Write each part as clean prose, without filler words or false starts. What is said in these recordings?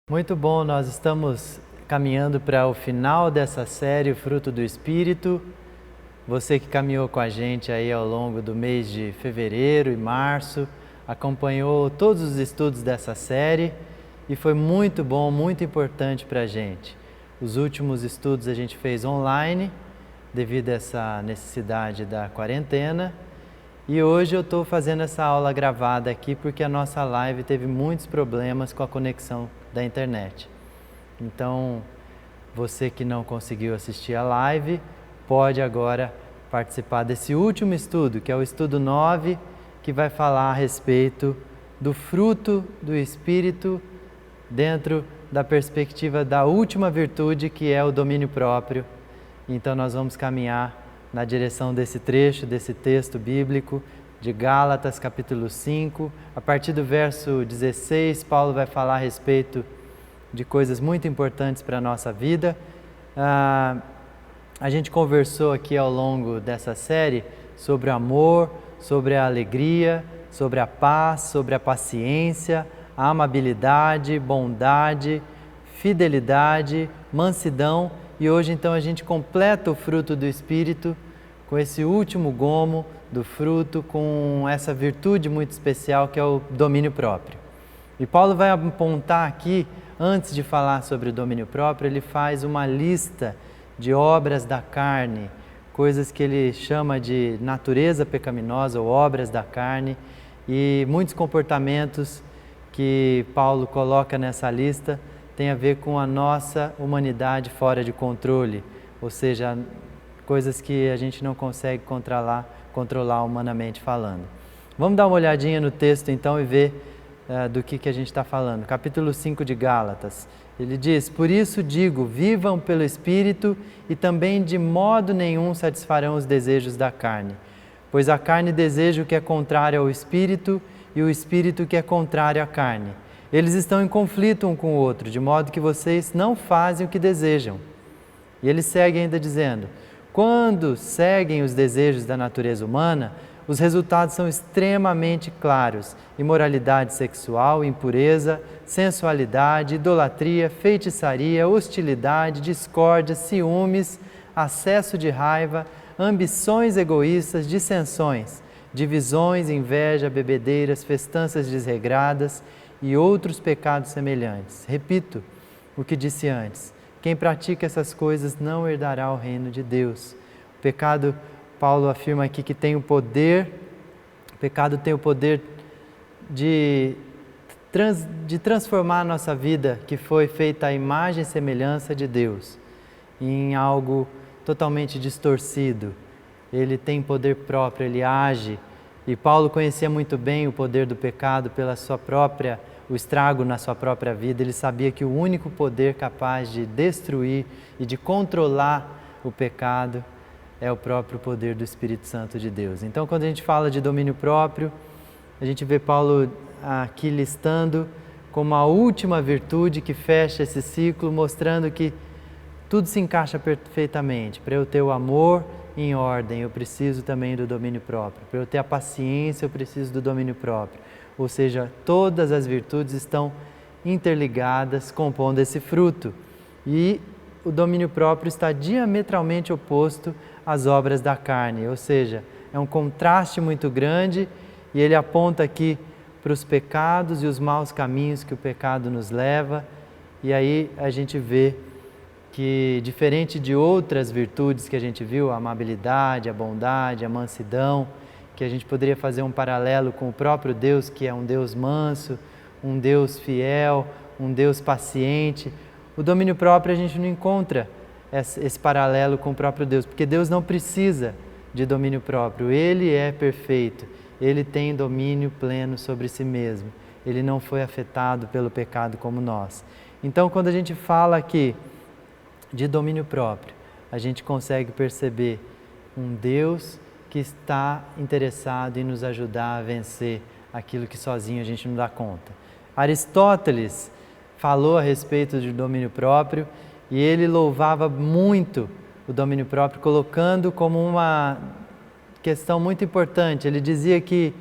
Muito bom, nós estamos caminhando para o final dessa série, o Fruto do Espírito. Você que caminhou com a gente aí ao longo do mês de fevereiro e março, acompanhou todos os estudos dessa série e foi muito bom, muito importante para a gente. Os últimos estudos a gente fez online, devido a essa necessidade da quarentena. E hoje eu estou fazendo essa aula gravada aqui porque a nossa live teve muitos problemas com a conexão da internet. Então, você que não conseguiu assistir a live, pode agora participar desse último estudo, que é o estudo 9, que vai falar a respeito do fruto do Espírito dentro da perspectiva da última virtude, que é o domínio próprio. Então, nós vamos caminhar na direção desse trecho, desse texto bíblico de Gálatas, capítulo 5. A partir do verso 16, Paulo vai falar a respeito de coisas muito importantes para a nossa vida. A gente conversou aqui ao longo dessa série sobre o amor, sobre a alegria, sobre a paz, sobre a paciência, a amabilidade, bondade, fidelidade, mansidão. E hoje então a gente completa o fruto do Espírito com esse último gomo do fruto, com essa virtude muito especial que é o domínio próprio. E Paulo vai apontar aqui, antes de falar sobre o domínio próprio, ele faz uma lista de obras da carne, coisas que ele chama de natureza pecaminosa ou obras da carne, e muitos comportamentos que Paulo coloca nessa lista tem a ver com a nossa humanidade fora de controle, ou seja, coisas que a gente não consegue controlar humanamente falando. Vamos dar uma olhadinha no texto então e ver do que a gente está falando. Capítulo 5 de Gálatas, ele diz: por isso digo, vivam pelo Espírito e também de modo nenhum satisfarão os desejos da carne, pois a carne deseja o que é contrário ao Espírito e o Espírito que é contrário à carne. Eles estão em conflito um com o outro, de modo que vocês não fazem o que desejam. E ele segue ainda dizendo: quando seguem os desejos da natureza humana, os resultados são extremamente claros: imoralidade sexual, impureza, sensualidade, idolatria, feitiçaria, hostilidade, discórdia, ciúmes, acesso de raiva, ambições egoístas, dissensões, divisões, inveja, bebedeiras, festanças desregradas e outros pecados semelhantes. Repito o que disse antes: quem pratica essas coisas não herdará o reino de Deus. O pecado, Paulo afirma aqui que tem o poder de transformar a nossa vida, que foi feita à imagem e semelhança de Deus, em algo totalmente distorcido. Ele tem poder próprio, ele age. E Paulo conhecia muito bem o poder do pecado o estrago na sua própria vida. Ele sabia que o único poder capaz de destruir e de controlar o pecado é o próprio poder do Espírito Santo de Deus. Então, quando a gente fala de domínio próprio, a gente vê Paulo aqui listando como a última virtude que fecha esse ciclo, mostrando que tudo se encaixa perfeitamente. Para eu ter o amor em ordem, eu preciso também do domínio próprio. Para eu ter a paciência, eu preciso do domínio próprio. Ou seja, todas as virtudes estão interligadas, compondo esse fruto. E o domínio próprio está diametralmente oposto às obras da carne. Ou seja, é um contraste muito grande, e ele aponta aqui para os pecados e os maus caminhos que o pecado nos leva. E aí a gente vê que, diferente de outras virtudes que a gente viu, a amabilidade, a bondade, a mansidão, que a gente poderia fazer um paralelo com o próprio Deus, que é um Deus manso, um Deus fiel, um Deus paciente, o domínio próprio a gente não encontra esse paralelo com o próprio Deus, porque Deus não precisa de domínio próprio, Ele é perfeito, Ele tem domínio pleno sobre si mesmo, Ele não foi afetado pelo pecado como nós. Então, quando a gente fala aqui de domínio próprio, a gente consegue perceber um Deus que está interessado em nos ajudar a vencer aquilo que sozinho a gente não dá conta. Aristóteles falou a respeito de domínio próprio e ele louvava muito o domínio próprio, colocando como uma questão muito importante. Ele dizia que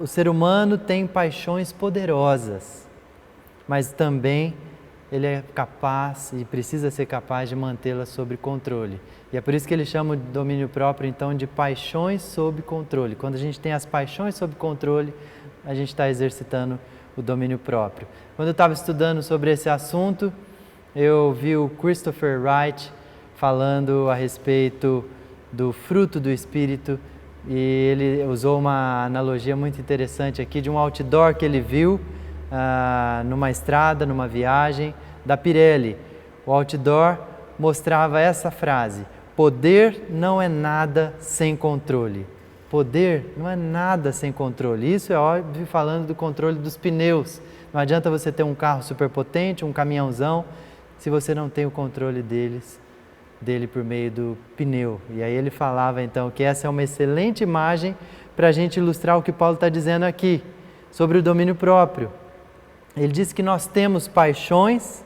o ser humano tem paixões poderosas. mas também ele é capaz e precisa ser capaz de mantê-la sob controle. E é por isso que ele chama o domínio próprio, então, de paixões sob controle. Quando a gente tem as paixões sob controle, a gente está exercitando o domínio próprio. Quando eu estava estudando sobre esse assunto, eu vi o Christopher Wright falando a respeito do fruto do Espírito, e ele usou uma analogia muito interessante aqui de um outdoor que ele viu numa estrada, numa viagem da Pirelli. O outdoor mostrava essa frase: poder não é nada sem controle. Poder não é nada sem controle. Isso é óbvio falando do controle dos pneus. Não adianta você ter um carro superpotente, um caminhãozão, se você não tem o controle dele por meio do pneu. E aí ele falava então que essa é uma excelente imagem para a gente ilustrar o que Paulo está dizendo aqui sobre o domínio próprio. Ele diz que nós temos paixões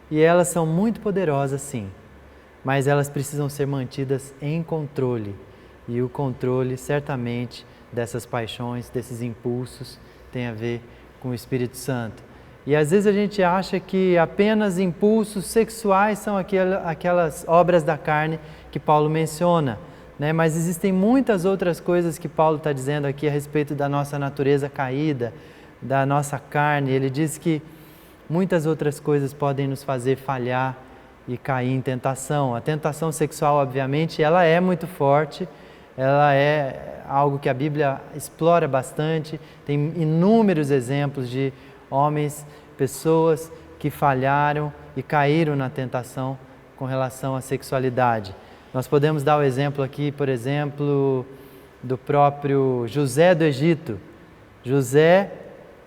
e elas são muito poderosas, sim, mas elas precisam ser mantidas em controle. E o controle, certamente, dessas paixões, desses impulsos, tem a ver com o Espírito Santo. E às vezes a gente acha que apenas impulsos sexuais são aquelas obras da carne que Paulo menciona, né? Mas existem muitas outras coisas que Paulo está dizendo aqui a respeito da nossa natureza caída, da nossa carne. Ele diz que muitas outras coisas podem nos fazer falhar e cair em tentação. A tentação sexual, obviamente, ela é muito forte, ela é algo que a Bíblia explora bastante, tem inúmeros exemplos de homens, pessoas que falharam e caíram na tentação com relação à sexualidade. Nós podemos dar o exemplo aqui, por exemplo, do próprio José do Egito. José,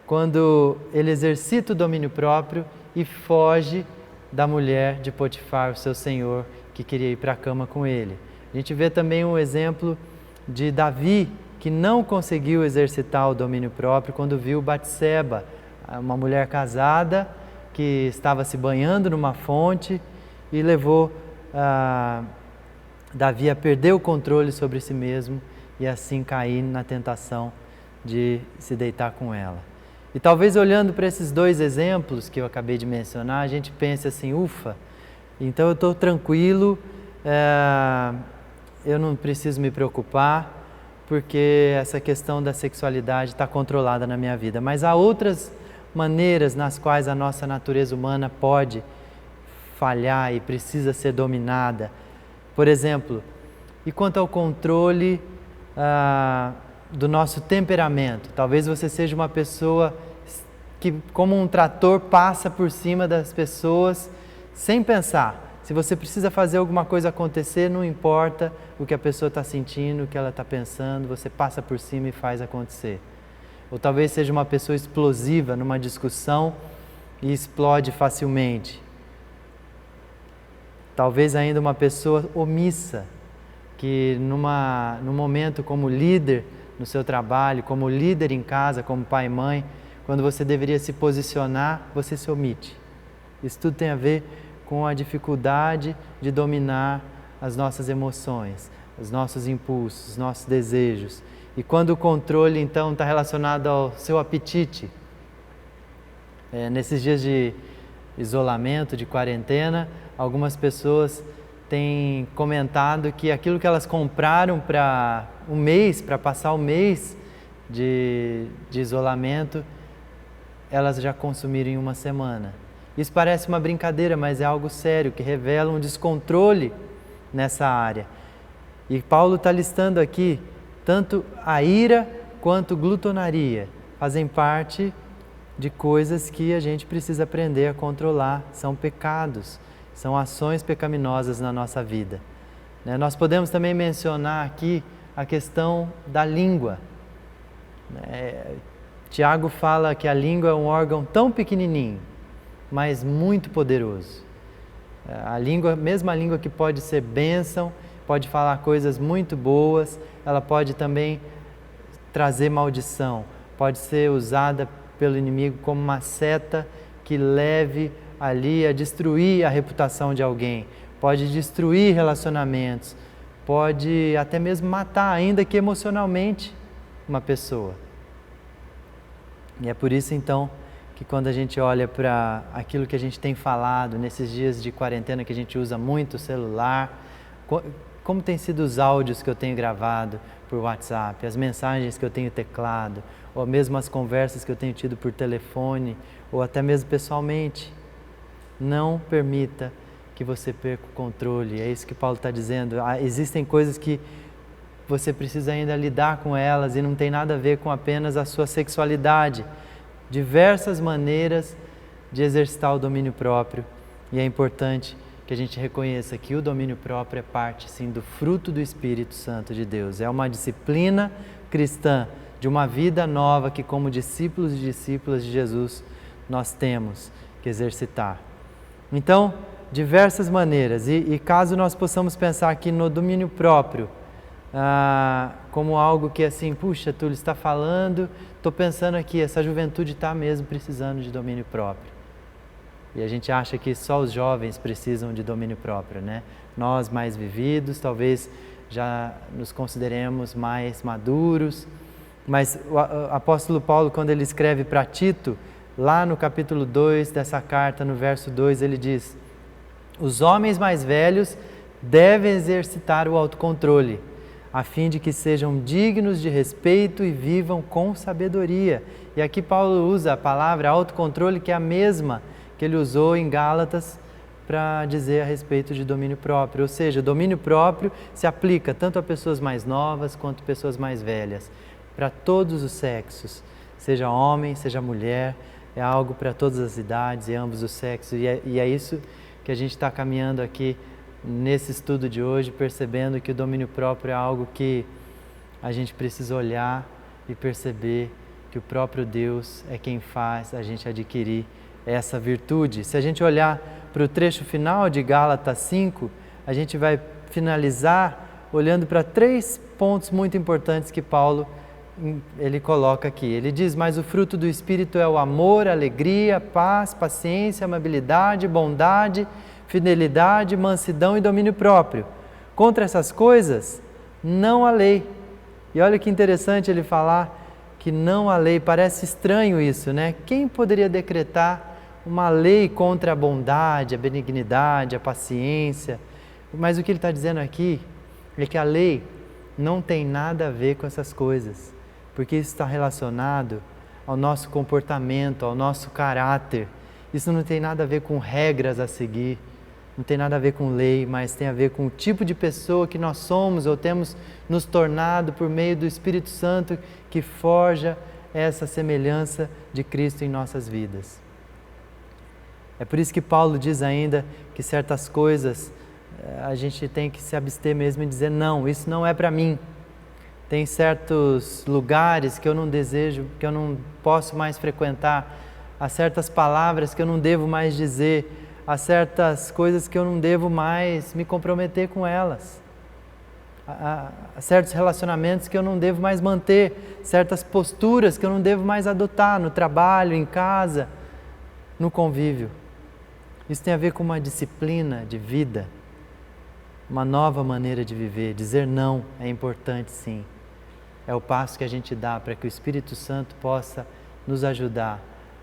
quando ele exercita o domínio próprio e foge da mulher de Potifar, o seu senhor, que queria ir para a cama com ele. A gente vê também um exemplo de Davi, que não conseguiu exercitar o domínio próprio quando viu Batseba, uma mulher casada que estava se banhando numa fonte, e levou Davi a perder o controle sobre si mesmo e assim cair na tentação de se deitar com ela. E talvez olhando para esses dois exemplos que eu acabei de mencionar, a gente pense assim: ufa, então eu estou tranquilo, eu não preciso me preocupar, porque essa questão da sexualidade está controlada na minha vida. Mas há outras maneiras nas quais a nossa natureza humana pode falhar e precisa ser dominada. Por exemplo, e quanto ao controle do nosso temperamento? Talvez você seja uma pessoa que, como um trator, passa por cima das pessoas sem pensar. Se você precisa fazer alguma coisa acontecer, não importa o que a pessoa está sentindo, o que ela está pensando, você passa por cima e faz acontecer. Ou talvez seja uma pessoa explosiva numa discussão e explode facilmente. Talvez ainda uma pessoa omissa, que num momento como líder no seu trabalho, como líder em casa, como pai e mãe, quando você deveria se posicionar, você se omite. Isso tudo tem a ver com a dificuldade de dominar as nossas emoções, os nossos impulsos, os nossos desejos. E quando o controle, então, está relacionado ao seu apetite. Nesses dias de isolamento, de quarentena, algumas pessoas têm comentado que aquilo que elas compraram para um mês, para passar o mês de isolamento, elas já consumiram em uma semana. Isso parece uma brincadeira, mas é algo sério, que revela um descontrole nessa área. E Paulo está listando aqui, tanto a ira quanto glutonaria fazem parte de coisas que a gente precisa aprender a controlar. São pecados, são ações pecaminosas na nossa vida. Nós podemos também mencionar aqui a questão da língua. Tiago fala que a língua é um órgão tão pequenininho, mas muito poderoso. A língua, mesmo a língua que pode ser bênção, pode falar coisas muito boas, ela pode também trazer maldição, pode ser usada pelo inimigo como uma seta que leve ali a destruir a reputação de alguém, pode destruir relacionamentos, pode até mesmo matar, ainda que emocionalmente, uma pessoa. E é por isso então que quando a gente olha para aquilo que a gente tem falado nesses dias de quarentena, que a gente usa muito o celular, como tem sido os áudios que eu tenho gravado por WhatsApp, as mensagens que eu tenho teclado, ou mesmo as conversas que eu tenho tido por telefone, ou até mesmo pessoalmente. Não permita que você perca o controle. É isso que Paulo está dizendo. Existem coisas que você precisa ainda lidar com elas e não tem nada a ver com apenas a sua sexualidade. Diversas maneiras de exercitar o domínio próprio, e é importante que a gente reconheça que o domínio próprio é parte, sim, do fruto do Espírito Santo de Deus. É uma disciplina cristã de uma vida nova que, como discípulos e discípulas de Jesus, nós temos que exercitar. Então, diversas maneiras, e caso nós possamos pensar aqui no domínio próprio, como algo que assim, puxa, Túlio está falando, estou pensando aqui, essa juventude está mesmo precisando de domínio próprio. E a gente acha que só os jovens precisam de domínio próprio, né? Nós mais vividos, talvez já nos consideremos mais maduros, mas o apóstolo Paulo, quando ele escreve para Tito, lá no capítulo 2 dessa carta, no verso 2, ele diz: os homens mais velhos devem exercitar o autocontrole, a fim de que sejam dignos de respeito e vivam com sabedoria. E aqui Paulo usa a palavra autocontrole, que é a mesma que ele usou em Gálatas para dizer a respeito de domínio próprio. Ou seja, o domínio próprio se aplica tanto a pessoas mais novas quanto a pessoas mais velhas, para todos os sexos, seja homem, seja mulher, é algo para todas as idades e ambos os sexos. E é isso que a gente está caminhando aqui nesse estudo de hoje, percebendo que o domínio próprio é algo que a gente precisa olhar e perceber que o próprio Deus é quem faz a gente adquirir essa virtude. Se a gente olhar para o trecho final de Gálatas 5, a gente vai finalizar olhando para 3 pontos muito importantes que Paulo ele coloca aqui. Ele diz: mas o fruto do Espírito é o amor, alegria, paz, paciência, amabilidade, bondade, fidelidade, mansidão e domínio próprio. Contra essas coisas, não há lei. E olha que interessante ele falar que não há lei. Parece estranho isso, né? Quem poderia decretar uma lei contra a bondade, a benignidade, a paciência? Mas o que ele está dizendo aqui é que a lei não tem nada a ver com essas coisas, porque isso está relacionado ao nosso comportamento, ao nosso caráter. Isso não tem nada a ver com regras a seguir, não tem nada a ver com lei, mas tem a ver com o tipo de pessoa que nós somos ou temos nos tornado por meio do Espírito Santo que forja essa semelhança de Cristo em nossas vidas. É por isso que Paulo diz ainda que certas coisas a gente tem que se abster mesmo e dizer: não, isso não é para mim. Tem certos lugares que eu não desejo, que eu não posso mais frequentar, há certas palavras que eu não devo mais dizer, há certas coisas que eu não devo mais me comprometer com elas, há certos relacionamentos que eu não devo mais manter, certas posturas que eu não devo mais adotar no trabalho, em casa, no convívio. Isso tem a ver com uma disciplina de vida, uma nova maneira de viver. Dizer não é importante, sim. É o passo que a gente dá para que o Espírito Santo possa nos ajudar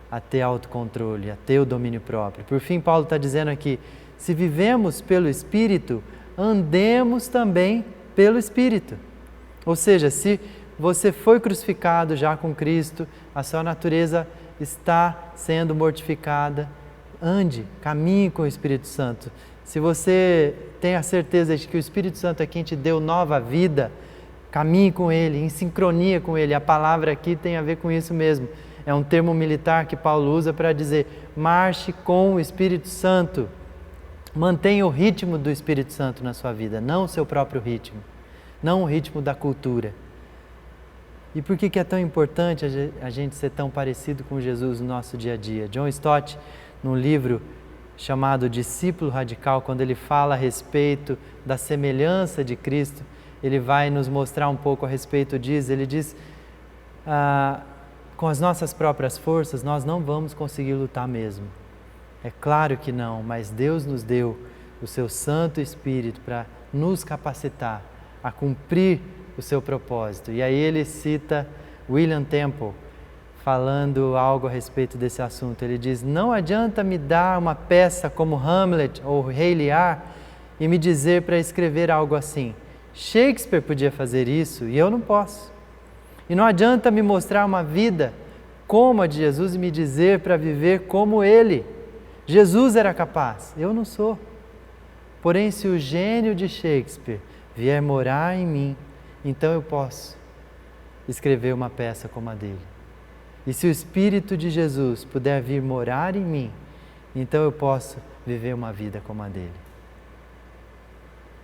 a ter autocontrole, a ter o domínio próprio. Por fim, Paulo está dizendo aqui: se vivemos pelo Espírito, andemos também pelo Espírito. Ou seja, se você foi crucificado já com Cristo, a sua natureza está sendo mortificada, ande, caminhe com o Espírito Santo. Se você tem a certeza de que o Espírito Santo é quem te deu nova vida, caminhe com Ele, em sincronia com Ele. A palavra aqui tem a ver com isso mesmo. É um termo militar que Paulo usa para dizer: marche com o Espírito Santo. Mantenha o ritmo do Espírito Santo na sua vida, não o seu próprio ritmo, não o ritmo da cultura. E por que é tão importante a gente ser tão parecido com Jesus no nosso dia a dia? John Stott, num livro chamado Discípulo Radical, quando ele fala a respeito da semelhança de Cristo, ele vai nos mostrar um pouco a respeito disso. Ele diz: com as nossas próprias forças nós não vamos conseguir lutar mesmo. É claro que não, mas Deus nos deu o seu Santo Espírito para nos capacitar a cumprir o seu propósito. E aí ele cita William Temple, falando algo a respeito desse assunto. Ele diz: não adianta me dar uma peça como Hamlet ou Rei Lear e me dizer para escrever algo assim. Shakespeare podia fazer isso e eu não posso. E não adianta me mostrar uma vida como a de Jesus e me dizer para viver como ele. Jesus era capaz, eu não sou. Porém, se o gênio de Shakespeare vier morar em mim, então eu posso escrever uma peça como a dele. E se o Espírito de Jesus puder vir morar em mim, então eu posso viver uma vida como a dele.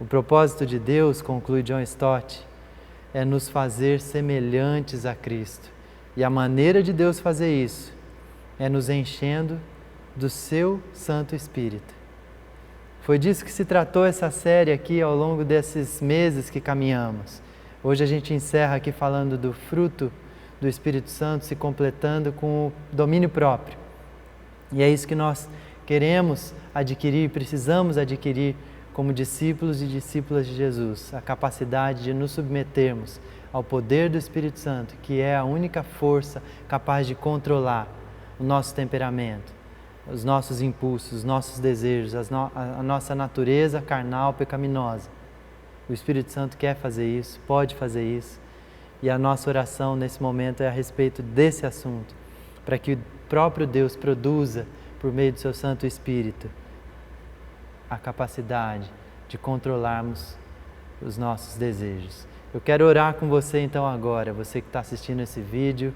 O propósito de Deus, conclui John Stott, é nos fazer semelhantes a Cristo. E a maneira de Deus fazer isso é nos enchendo do seu Santo Espírito. Foi disso que se tratou essa série aqui ao longo desses meses que caminhamos. Hoje a gente encerra aqui falando do fruto do Espírito Santo se completando com o domínio próprio. E é isso que nós queremos adquirir, precisamos adquirir como discípulos e discípulas de Jesus, a capacidade de nos submetermos ao poder do Espírito Santo, que é a única força capaz de controlar o nosso temperamento, os nossos impulsos, os nossos desejos, a nossa natureza carnal pecaminosa. O Espírito Santo quer fazer isso, pode fazer isso, e a nossa oração nesse momento é a respeito desse assunto, para que o próprio Deus produza, por meio do seu Santo Espírito, a capacidade de controlarmos os nossos desejos. Eu quero orar com você então agora, você que está assistindo esse vídeo,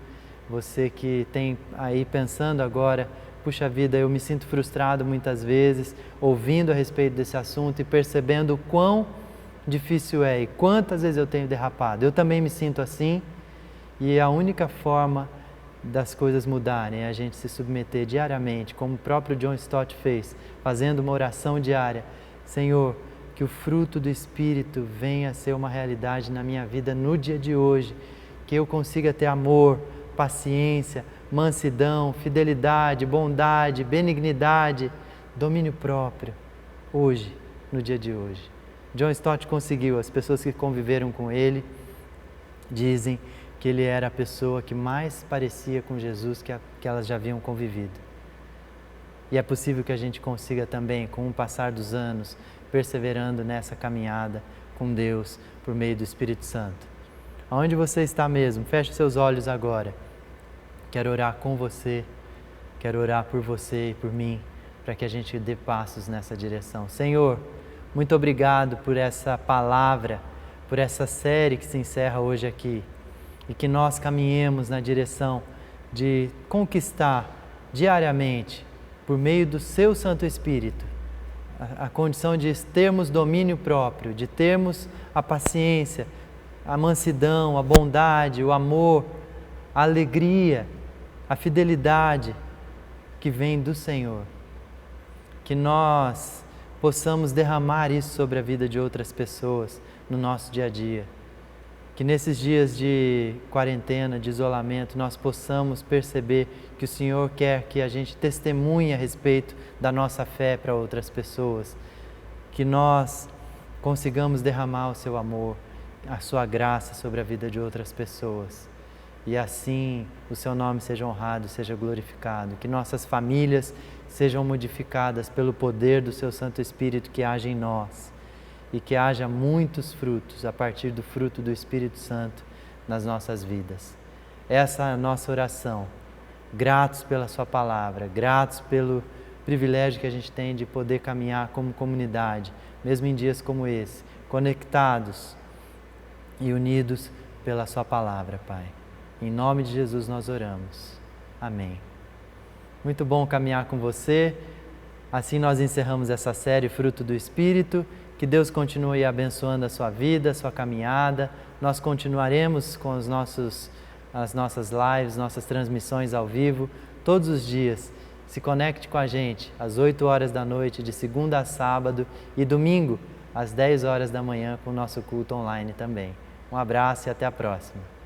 você que tem aí pensando agora, puxa vida, eu me sinto frustrado muitas vezes, ouvindo a respeito desse assunto e percebendo o quão difícil é e quantas vezes eu tenho derrapado. Eu também me sinto assim, e a única forma das coisas mudarem é a gente se submeter diariamente, como o próprio John Stott fez, fazendo uma oração diária. Senhor, que o fruto do Espírito venha a ser uma realidade na minha vida no dia de hoje, que eu consiga ter amor, paciência, mansidão, fidelidade, bondade, benignidade, domínio próprio, hoje, no dia de hoje. John Stott conseguiu, as pessoas que conviveram com ele dizem que ele era a pessoa que mais parecia com Jesus que elas já haviam convivido. E é possível que a gente consiga também, com o passar dos anos, perseverando nessa caminhada com Deus por meio do Espírito Santo. Aonde você está mesmo, feche seus olhos agora. Quero orar com você, quero orar por você e por mim, para que a gente dê passos nessa direção. Senhor, muito obrigado por essa palavra, por essa série que se encerra hoje aqui. E que nós caminhemos na direção de conquistar diariamente, por meio do seu Santo Espírito, a condição de termos domínio próprio, de termos a paciência, a mansidão, a bondade, o amor, a alegria, a fidelidade que vem do Senhor. Que nós possamos derramar isso sobre a vida de outras pessoas no nosso dia a dia. Que nesses dias de quarentena, de isolamento, nós possamos perceber que o Senhor quer que a gente testemunhe a respeito da nossa fé para outras pessoas. Que nós consigamos derramar o seu amor, a sua graça sobre a vida de outras pessoas. E assim o seu nome seja honrado, seja glorificado. Que nossas famílias sejam modificadas pelo poder do seu Santo Espírito que age em nós. E que haja muitos frutos a partir do fruto do Espírito Santo nas nossas vidas. Essa é a nossa oração. Gratos pela sua palavra, gratos pelo privilégio que a gente tem de poder caminhar como comunidade, mesmo em dias como esse, conectados e unidos pela sua palavra, Pai. Em nome de Jesus nós oramos. Amém. Muito bom caminhar com você. Assim nós encerramos essa série Fruto do Espírito. Que Deus continue abençoando a sua vida, a sua caminhada. Nós continuaremos com as nossas lives, nossas transmissões ao vivo, todos os dias. Se conecte com a gente às 8 horas da noite, de segunda a sábado, e domingo às 10 horas da manhã com o nosso culto online também. Um abraço e até a próxima.